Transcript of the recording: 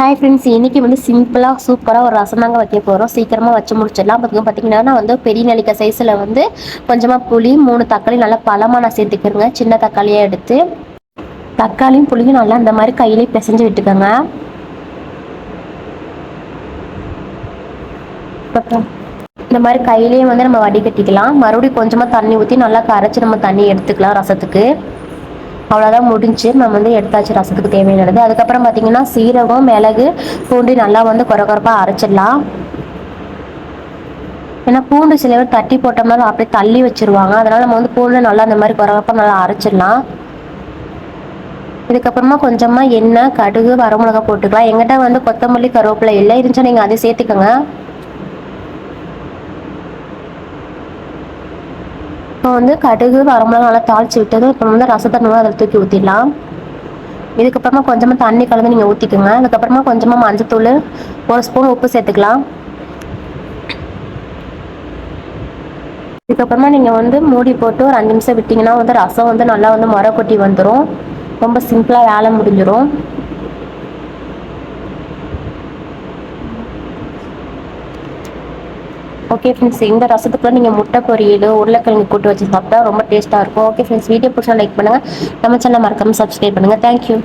Hi friends, இன்னைக்கு வந்து சிம்பிளாக சூப்பராக ஒரு ரசம் தாங்க வைக்க போகிறோம். சீக்கிரமாக வச்சு முடிச்சிடலாம். பார்த்தீங்கன்னா நான் வந்து பெரிய நெல்லிக்காய் சைஸில் வந்து கொஞ்சமாக புளி 3 தக்காளி நல்லா பழமாக நான் சேர்த்துக்கிறேங்க. சின்ன தக்காளியாக எடுத்து தக்காளியும் புளியும் நல்லா இந்த மாதிரி கையிலே பிசைஞ்சு விட்டுக்கோங்க. இந்த மாதிரி கையிலேயே வந்து நம்ம வடிகட்டிக்கலாம். மறுபடியும் கொஞ்சமாக தண்ணி ஊற்றி நல்லா கரைச்சி நம்ம தண்ணி எடுத்துக்கலாம் ரசத்துக்கு. அவ்வளோதான் முடிஞ்சு நம்ம வந்து எடுத்தாச்சு ரசத்துக்கு தேவையானது. அதுக்கப்புறம் பார்த்தீங்கன்னா சீரகம், மிளகு, பூண்டு நல்லா வந்து கொரப்பாக அரைச்சிடலாம். ஏன்னா பூண்டு சில பேர் தட்டி போட்டோம்னாலும் அப்படியே தள்ளி வச்சிருவாங்க. அதனால நம்ம வந்து பூண்டு நல்லா இந்த மாதிரி கொரப்பாக நல்லா அரைச்சிடலாம். இதுக்கப்புறமா கொஞ்சமாக எண்ணெய், கடுகு, வரமிளகா போட்டுக்கலாம். எங்கிட்ட வந்து கொத்தமல்லி, கருவேப்பிலை இல்லை, இருந்துச்சா நீங்கள் அதை சேர்த்துக்கோங்க. இப்போ வந்து கடுகு, வரமிளகா நல்லா தாளிச்சு விட்டது. இப்போ வந்து ரசத்தண்ணி அதில் தூக்கி ஊற்றிடலாம். இதுக்கப்புறமா கொஞ்சமாக தண்ணி கலந்து நீங்கள் ஊற்றிக்கோங்க. அதுக்கப்புறமா கொஞ்சமாக மஞ்சத்தூள், 1 ஸ்பூன் உப்பு சேர்த்துக்கலாம். இதுக்கப்புறமா நீங்கள் வந்து மூடி போட்டு ஒரு 5 நிமிஷம் விட்டிங்கன்னா வந்து ரசம் வந்து நல்லா வந்து முறை கொட்டி வந்துடும். ரொம்ப சிம்பிளாக வேலை முடிஞ்சிடும். ஓகே ஃப்ரெண்ட்ஸ், இந்த ரசத்துக்குள்ள நீங்கள் முட்டை பொரியல், உருளைக்கிழங்கு கூட்டு வச்சு சாப்பிட்டா ரொம்ப டேஸ்ட்டாக இருக்கும். ஓகே ஃப்ரெண்ட்ஸ், வீடியோ பிடிச்சா லைக் பண்ணுங்கள். நம்ம சேனலை மறக்காமல் சப்ஸ்கிரைப் பண்ணுங்கள். தேங்க்யூ.